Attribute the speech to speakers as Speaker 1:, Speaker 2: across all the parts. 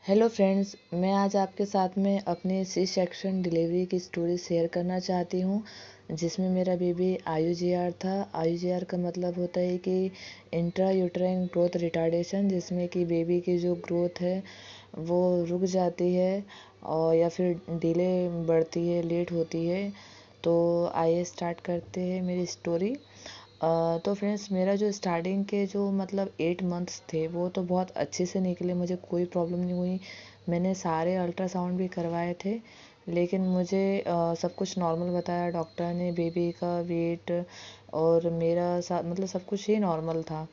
Speaker 1: Hello friends, मैं आज आपके साथ में अपनी सी सेक्शन डिलीवरी की स्टोरी शेयर करना चाहती हूँ, जिसमें मेरा बेबी IUGR था। IUGR का मतलब होता है कि इंट्रा यूट्राइन ग्रोथ रिटार्डेशन, जिसमें कि बेबी की जो ग्रोथ है वो रुक जाती है और या फिर डिले बढ़ती है, लेट होती है। तो आइए स्टार्ट करते हैं मेरी स्टोरी। तो फ्रेंड्स, मेरा जो स्टार्टिंग के जो मतलब 8 मंथ्स थे वो तो बहुत अच्छे से निकले, मुझे कोई प्रॉब्लम नहीं हुई। मैंने सारे अल्ट्रासाउंड भी करवाए थे, लेकिन मुझे सब कुछ नॉर्मल बताया डॉक्टर ने। बेबी का वेट और मेरा मतलब सब कुछ ही नॉर्मल था।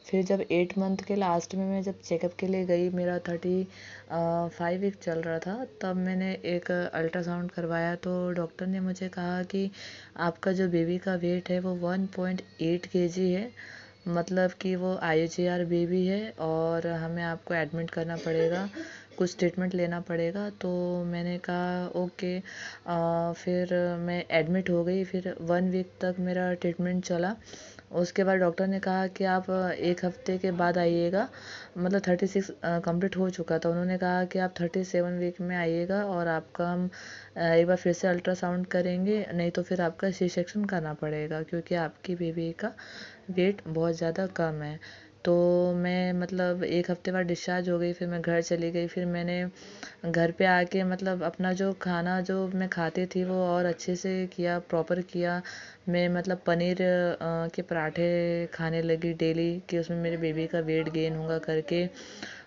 Speaker 1: फिर जब 8 मंथ के लास्ट में मैं जब चेकअप के लिए गई, मेरा 35 वीक चल रहा था, तब मैंने एक अल्ट्रासाउंड करवाया। तो डॉक्टर ने मुझे कहा कि आपका जो बेबी का वेट है वो 1.8 kg है, मतलब कि वो IUGR बेबी है और हमें आपको एडमिट करना पड़ेगा, कुछ ट्रीटमेंट लेना पड़ेगा। तो मैंने कहा ओके। फिर मैं एडमिट हो गई। फिर 1 वीक तक मेरा ट्रीटमेंट चला। उसके बाद डॉक्टर ने कहा कि आप 1 हफ्ते के बाद आइएगा, मतलब 36 कंप्लीट हो चुका था। उन्होंने कहा कि आप 37 वीक में आइएगा और आपका हम एक बार फिर से अल्ट्रासाउंड करेंगे, नहीं तो फिर आपका सी सेक्शन करना पड़ेगा, क्योंकि आपकी बेबी का वेट बहुत ज़्यादा कम है। तो मैं मतलब 1 हफ्ते बाद डिस्चार्ज हो गई। फिर मैं घर चली गई। फिर मैंने घर पे आके मतलब अपना जो खाना जो मैं खाती थी वो और अच्छे से किया, प्रॉपर किया। मैं मतलब पनीर के पराठे खाने लगी डेली, कि उसमें मेरे बेबी का वेट गेन होगा करके।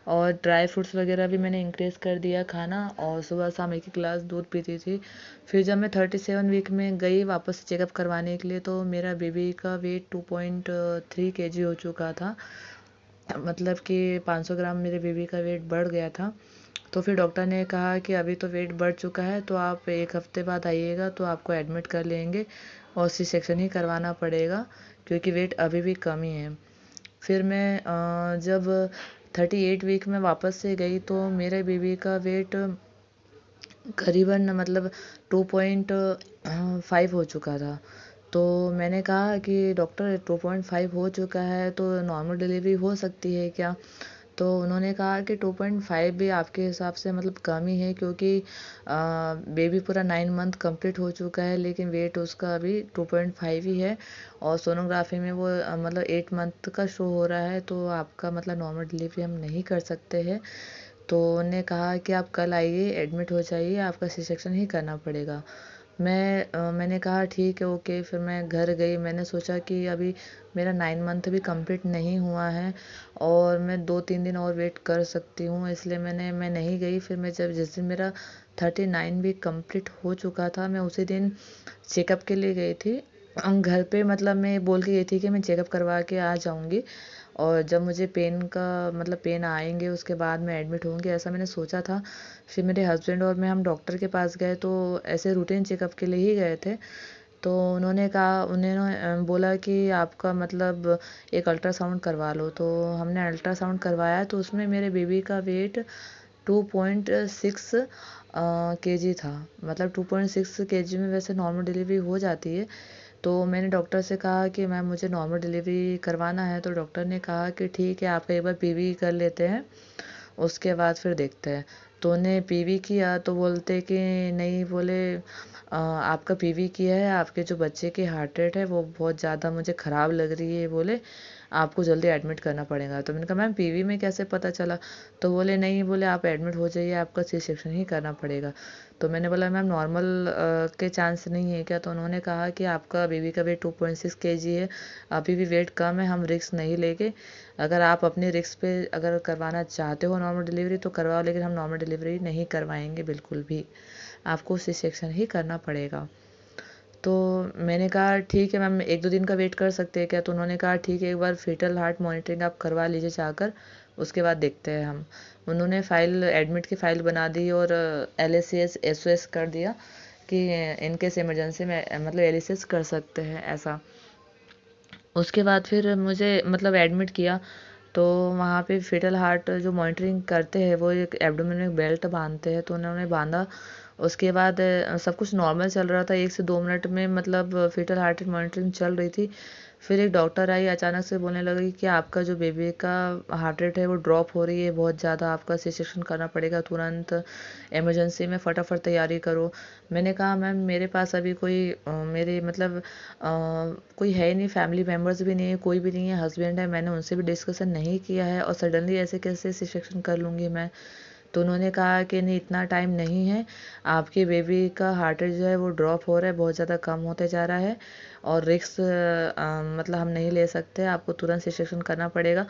Speaker 1: और ड्राई फ्रूट्स वगैरह भी मैंने इंक्रीज़ कर दिया खाना, और सुबह शाम एक गिलास दूध पीती थी। फिर जब मैं 37 वीक में गई वापस चेकअप करवाने के लिए, तो मेरा बेबी का वेट 2.3 kg हो चुका था, मतलब कि 500 ग्राम मेरे बेबी का वेट बढ़ गया था। तो फिर डॉक्टर ने कहा कि अभी तो वेट बढ़ चुका है, तो आप 1 हफ्ते बाद आइएगा तो आपको एडमिट कर लेंगे और सी सेक्शन ही करवाना पड़ेगा, क्योंकि वेट अभी भी कम ही है। फिर मैं जब 38 वीक में वापस से गई, तो मेरे बेबी का वेट करीबन मतलब 2.5 हो चुका था। तो मैंने कहा कि डॉक्टर 2.5 हो चुका है तो नॉर्मल डिलीवरी हो सकती है क्या? तो उन्होंने कहा कि 2.5 भी आपके हिसाब से मतलब कम ही है, क्योंकि बेबी पूरा 9 मंथ कंप्लीट हो चुका है, लेकिन वेट उसका अभी 2.5 ही है। और सोनोग्राफी में वो मतलब 8 मंथ का शो हो रहा है, तो आपका मतलब नॉर्मल डिलीवरी हम नहीं कर सकते हैं। तो उन्होंने कहा कि आप कल आइए, एडमिट हो जाइए, आपका सी सेक्शन ही करना पड़ेगा। मैंने कहा ठीक है, ओके। फिर मैं घर गई। मैंने सोचा कि अभी मेरा 9 मंथ भी कंप्लीट नहीं हुआ है और मैं 2-3 दिन और वेट कर सकती हूँ, इसलिए मैं नहीं गई। फिर मैं जब जिस दिन मेरा 39 वीक कंप्लीट हो चुका था, मैं उसी दिन चेकअप के लिए गई थी। घर पे मतलब मैं बोल के गई थी कि मैं चेकअप करवा के आ जाऊँगी, और जब मुझे पेन का मतलब पेन आएंगे उसके बाद मैं एडमिट होंगी, ऐसा मैंने सोचा था। फिर मेरे हस्बैंड और मैं हम डॉक्टर के पास गए, तो ऐसे रूटीन चेकअप के लिए ही गए थे। तो उन्होंने कहा, उन्होंने बोला कि आपका मतलब एक अल्ट्रासाउंड करवा लो। तो हमने अल्ट्रासाउंड करवाया, तो उसमें मेरे बेबी का वेट 2.6 kg था। मतलब 2.6 kg में वैसे नॉर्मल डिलीवरी हो जाती है। तो मैंने डॉक्टर से कहा कि मैम मुझे नॉर्मल डिलीवरी करवाना है। तो डॉक्टर ने कहा कि ठीक है, आपका एक बार PV कर लेते हैं, उसके बाद फिर देखते हैं। तो उन्हें PV किया, तो बोलते कि नहीं, बोले आपका PV किया है, आपके जो बच्चे की हार्ट रेट है वो बहुत ज़्यादा मुझे ख़राब लग रही है, बोले आपको जल्दी एडमिट करना पड़ेगा। तो मैंने कहा मैम PV में कैसे पता चला? तो बोले नहीं, बोले आप एडमिट हो जाइए, आपका सी सेक्शन ही करना पड़ेगा। तो मैंने बोला मैम नॉर्मल के चांस नहीं है क्या? तो उन्होंने कहा कि आपका बेबी का वेट 2.6 kg है, अभी भी वेट कम है, हम रिस्क नहीं लेंगे। अगर आप अपने रिस्क पे अगर करवाना चाहते हो नॉर्मल डिलीवरी तो करवाओ, लेकिन हम नॉर्मल डिलीवरी नहीं करवाएंगे बिल्कुल भी, आपको सी सेक्शन ही करना पड़ेगा। तो मैंने कहा ठीक है मैम, 1-2 दिन का वेट कर सकते हैं क्या? तो उन्होंने कहा ठीक है, एक बार फीटल हार्ट मॉनिटरिंग आप करवा लीजिए जाकर, उसके बाद देखते हैं हम। उन्होंने फ़ाइल एडमिट की फ़ाइल बना दी और LACS SOS कर दिया कि इनकेस इमरजेंसी में मतलब LACS कर सकते हैं, ऐसा। उसके बाद फिर मुझे मतलब एडमिट किया। तो वहाँ पे फीटल हार्ट जो मॉनिटरिंग करते हैं वो एक एब्डोमेन में बेल्ट बांधते हैं, तो उन्होंने बांधा। उसके बाद सब कुछ नॉर्मल चल रहा था, 1 से 2 मिनट में मतलब फीटल हार्ट रेट मॉनिटरिंग चल रही थी। फिर एक डॉक्टर आई, अचानक से बोलने लगी कि आपका जो बेबी का हार्ट रेट है वो ड्रॉप हो रही है बहुत ज़्यादा, आपका सी सेक्शन करना पड़ेगा तुरंत, इमरजेंसी में फटाफट तैयारी करो। मैंने कहा मैम मेरे पास अभी कोई मेरे मतलब कोई है ही नहीं, फैमिली मेम्बर्स भी नहीं है, कोई भी नहीं है, हस्बैंड है, मैंने उनसे भी डिस्कशन नहीं किया है और सडनली ऐसे कैसे सी सेक्शन कर लूँगी मैं। तो उन्होंने कहा कि नहीं इतना टाइम नहीं है, आपके बेबी का हार्ट रेट जो है वो ड्रॉप हो रहा है, बहुत ज़्यादा कम होते जा रहा है और रिस्क मतलब हम नहीं ले सकते, आपको तुरंत सी सेक्शन करना पड़ेगा।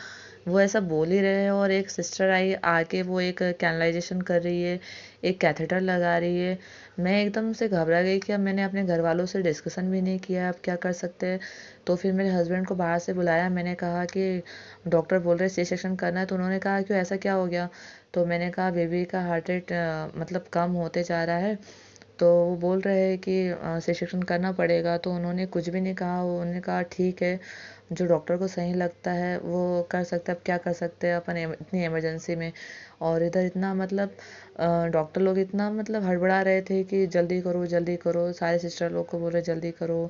Speaker 1: वो ऐसा बोल ही रहे हैं और एक सिस्टर आई आके वो एक कैनालाइजेशन कर रही है, एक कैथेटर लगा रही है। मैं एकदम से घबरा गई कि अब मैंने अपने घर वालों से डिस्कशन भी नहीं किया, अब क्या कर सकते हैं। तो फिर मेरे हस्बैंड को बाहर से बुलाया, मैंने कहा कि डॉक्टर बोल रहे सी सेक्शन करना है। तो उन्होंने कहा क्यों, ऐसा क्या हो गया। तो मैंने कहा बेबी का हार्ट रेट मतलब कम होते जा रहा है। तो वो बोल रहे हैं कि सी सेक्शन करना पड़ेगा। तो उन्होंने कुछ भी नहीं कहा, उन्होंने कहा ठीक है, जो डॉक्टर को सही लगता है वो कर सकते हैं, अब क्या कर सकते हैं अपन इतनी इमरजेंसी में। और इधर इतना मतलब डॉक्टर लोग इतना मतलब हड़बड़ा रहे थे कि जल्दी करो जल्दी करो, सारे सिस्टर लोग को बोल रहे जल्दी करो,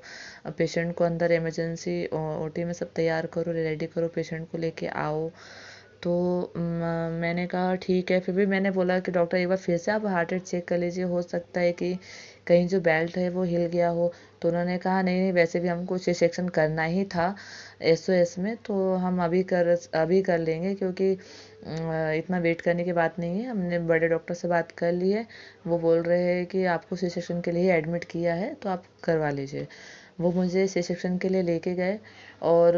Speaker 1: पेशेंट को अंदर इमरजेंसी ओटी में सब तैयार करो, रेडी करो, पेशेंट को लेके आओ। तो मैंने कहा ठीक है, फिर भी मैंने बोला कि डॉक्टर एक बार फिर से आप हार्ट रेट चेक कर लीजिए, हो सकता है कि कहीं जो बेल्ट है वो हिल गया हो। तो उन्होंने कहा नहीं नहीं, वैसे भी हमको सी सेक्शन करना ही था एसओएस में, तो हम अभी कर लेंगे, क्योंकि इतना वेट करने की बात नहीं है। हमने बड़े डॉक्टर से बात कर ली है, वो बोल रहे हैं कि आपको सी सेक्शन के लिए एडमिट किया है तो आप करवा लीजिए। वो मुझे सी सेक्शन के लिए लेके गए और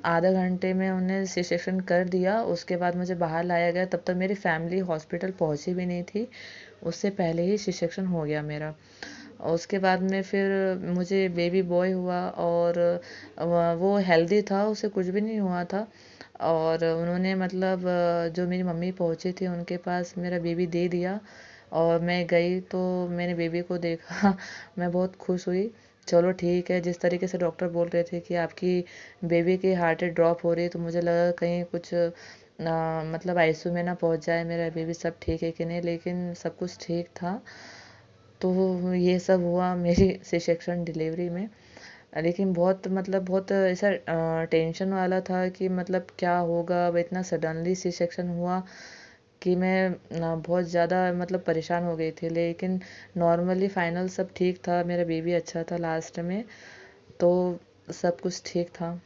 Speaker 1: आधा घंटे में उन्हें सी सेक्शन कर दिया। उसके बाद मुझे बाहर लाया गया, तब तक मेरी फैमिली हॉस्पिटल पहुंची भी नहीं थी, उससे पहले ही सी सेक्शन हो गया मेरा। और उसके बाद में फिर मुझे बेबी बॉय हुआ और वो हेल्दी था, उसे कुछ भी नहीं हुआ था। और उन्होंने मतलब जो मेरी मम्मी पहुंची थी उनके पास मेरा बेबी दे दिया और मैं गई तो मैंने बेबी को देखा मैं बहुत खुश हुई। चलो ठीक है, जिस तरीके से डॉक्टर बोल रहे थे कि आपकी बेबी की हार्ट रेट ड्रॉप हो रही है, तो मुझे लगा कहीं कुछ मतलब आईसीयू में ना पहुंच जाए मेरा बेबी, सब ठीक है कि नहीं, लेकिन सब कुछ ठीक था। तो ये सब हुआ मेरी सी सेक्शन डिलीवरी में। लेकिन बहुत मतलब बहुत ऐसा टेंशन वाला था कि मतलब क्या होगा, अब इतना सडनली सी सेक्शन हुआ कि मैं बहुत ज़्यादा मतलब परेशान हो गई थी। लेकिन नॉर्मली फाइनल सब ठीक था, मेरा बेबी अच्छा था लास्ट में, तो सब कुछ ठीक था।